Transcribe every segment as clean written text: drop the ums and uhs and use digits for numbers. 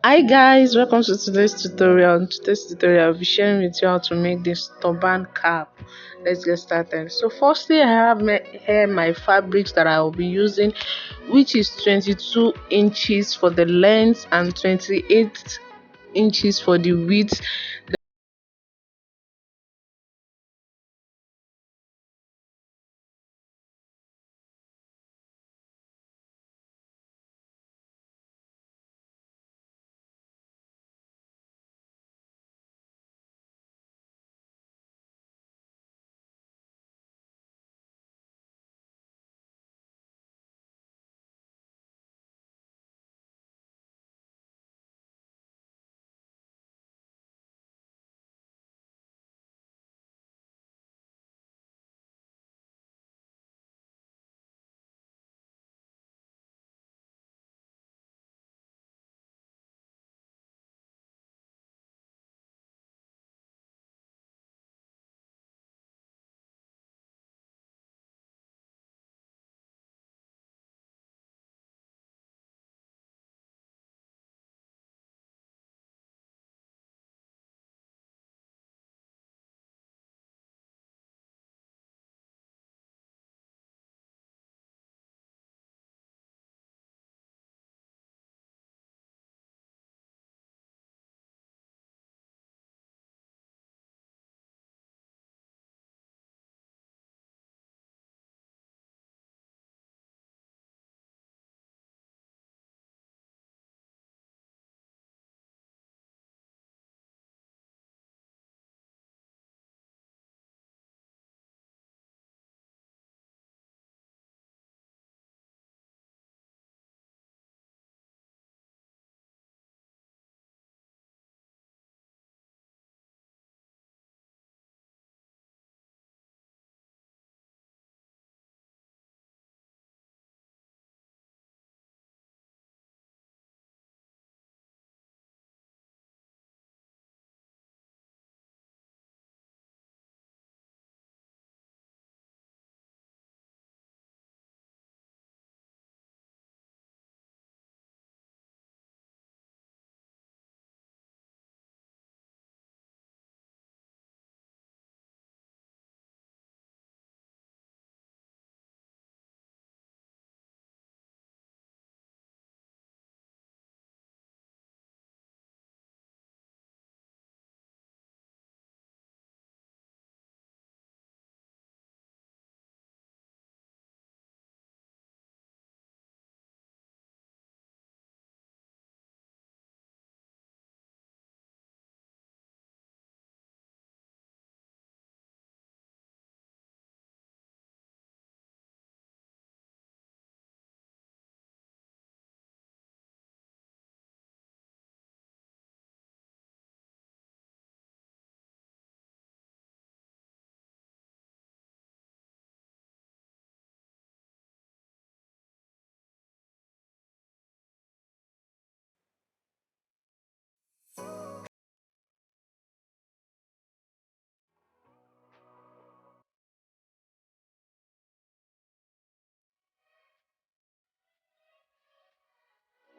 Hi guys, welcome to today's tutorial. In today's tutorial, I'll be sharing with you how to make this turban cap. Let's get started. So firstly, I have here my fabrics that I will be using, which is 22 inches for the length and 28 inches for the width.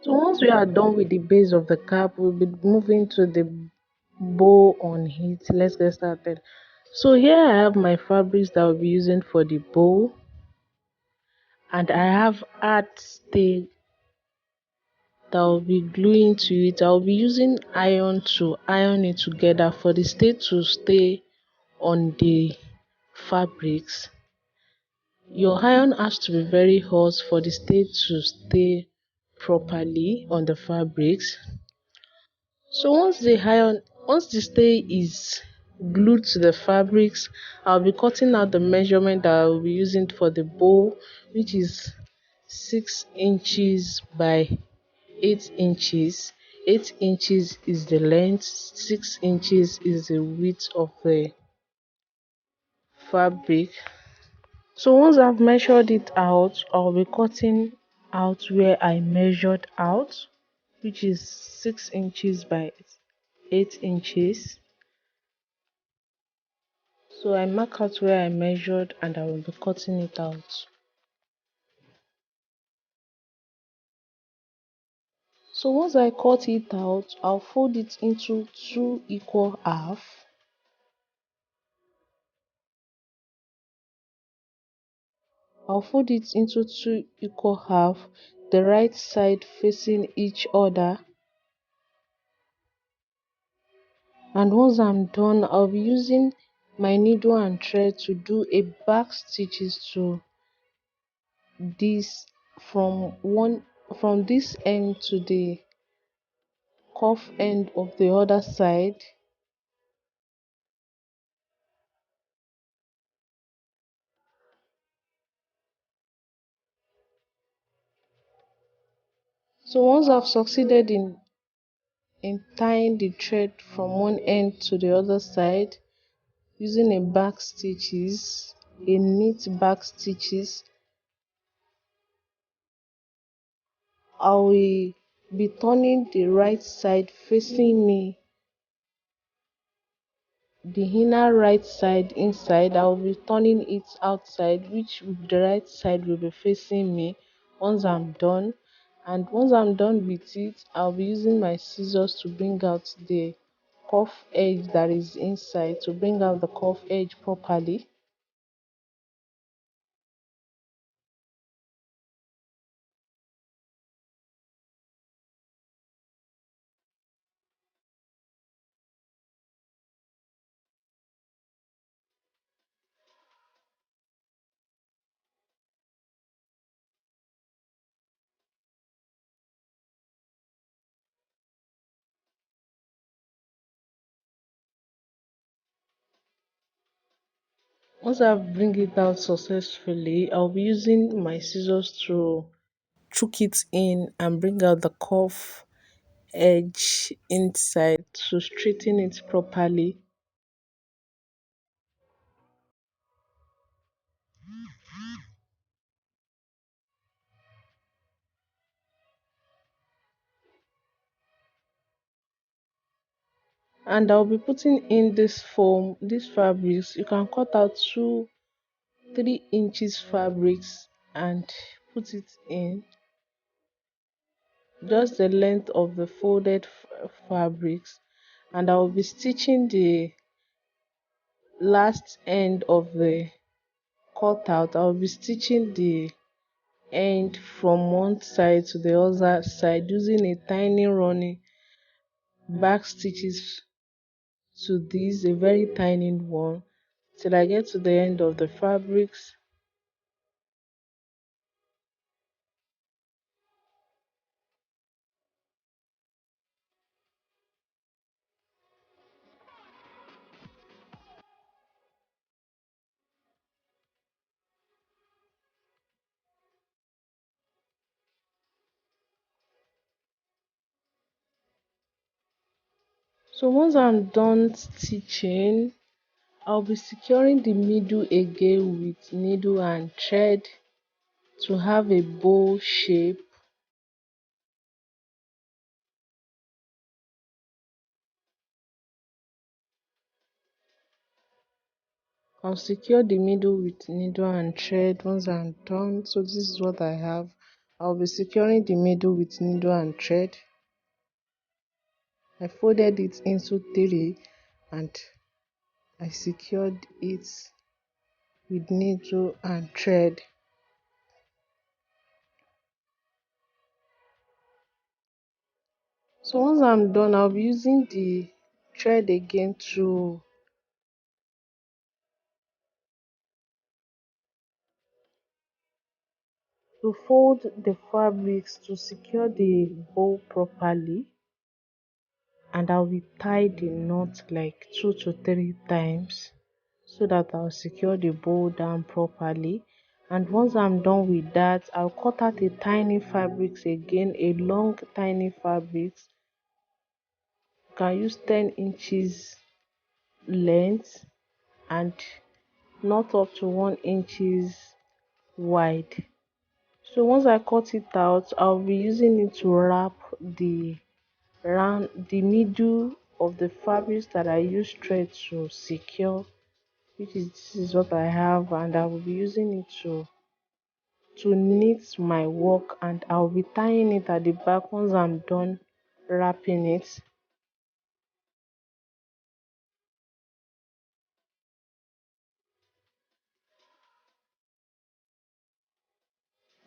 So once we are done with the base of the cap, we'll be moving to the bow on it. Let's get started. So here I have my fabrics that I'll be using for the bow, and I have art stay that I'll be gluing to it. I'll be using iron to iron it together for the stay to stay on the fabrics. Your iron has to be very hot for the stay to stay properly on the fabrics. So once the stay is glued to the fabrics, I'll be cutting out the measurement that I'll be using for the bow, which is 6 inches by 8 inches. 8 inches is the length, 6 inches is the width of the fabric. So once I've measured it out, I'll be cutting out where I measured out, which is 6 inches by 8 inches. So I mark out where I measured and I will be cutting it out. So once I cut it out, I'll fold it into two equal half. I'll fold it into two equal half, the right side facing each other. And once I'm done, I'll be using my needle and thread to do a back stitches to this from this end to the cuff end of the other side. So once I've succeeded in tying the thread from one end to the other side using a back stitches, a neat back stitches, I will be turning the right side facing me, the inner right side inside. I will be turning it outside, which the right side will be facing me once I'm done. And once I'm done with it, I'll be using my scissors to bring out the cuff edge that is inside, to bring out the cuff edge properly. Once I bring it out successfully, I'll be using my scissors to chook it in and bring out the cuff edge inside to straighten it properly. And I'll be putting in this foam, these fabrics. You can cut out 2 3 inches fabrics and put it in, just the length of the folded fabrics. And I'll be stitching the last end of the cutout. I'll be stitching the end from one side to the other side using a tiny running back stitches to this, a very tiny one, till I get to the end of the fabrics. So once I'm done stitching, I'll be securing the middle again with needle and thread to have a bow shape. I'll secure the middle with needle and thread once I'm done. So this is what I have. I'll be securing the middle with needle and thread. I folded it into three and I secured it with needle and thread. So once I'm done, I'll be using the thread again to fold the fabrics to secure the bow properly, and I'll be tie the knot like 2 to 3 times so that I'll secure the bow down properly. And once I'm done with that, I'll cut out a tiny fabrics again, a long tiny fabrics. You can use 10 inches length and not up to 1 inches wide. So once I cut it out, I'll be using it to wrap the middle of the fabrics that I use thread to secure, which is this is what I have, and I will be using it to to knit my work, and I'll be tying it at the back once I'm done wrapping it.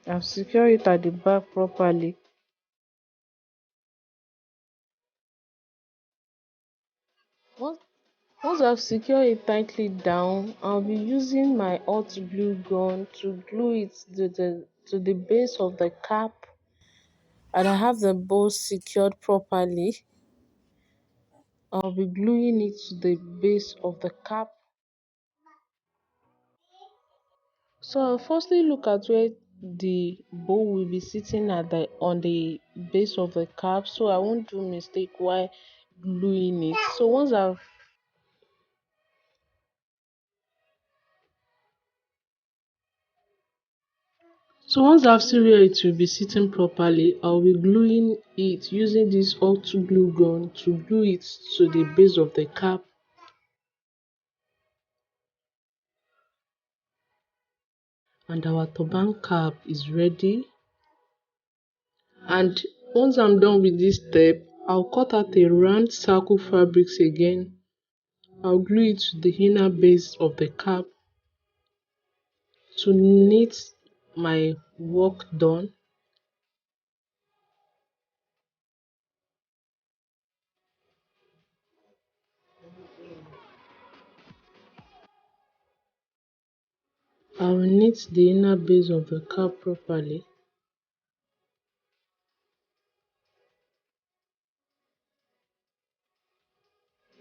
I've secured it at the back properly. Once, once I've secured it tightly down, I'll be using my hot glue gun to glue it to the base of the cap, and I have the bow secured properly. I'll be gluing it to the base of the cap. So I'll firstly look at where the bow will be sitting at the on the base of the cap, so I won't do mistake while gluing it. So once I've seen where it will be sitting properly, I'll be gluing it using this hot glue gun to glue it to the base of the cap. And our turban cap is ready. And once I'm done with this step, I'll cut out a round circle fabrics again. I'll glue it to the inner base of the cap to knit my work done. I will knit the inner base of the cap properly.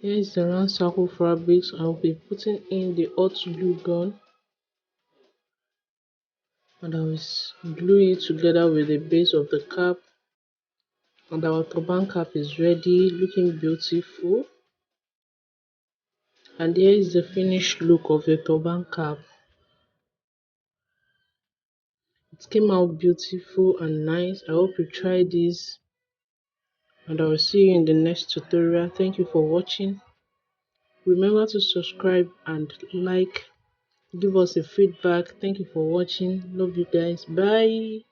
Here is the round circle fabrics. I will be putting in the hot glue gun, and I will glue it together with the base of the cap. And our turban cap is ready, looking beautiful. And here is the finished look of the turban cap. It came out beautiful and nice. I hope you try this, and I will see you in the next tutorial. Thank you for watching. Remember to subscribe and like. Give us a feedback. Thank you for watching. Love you guys. Bye.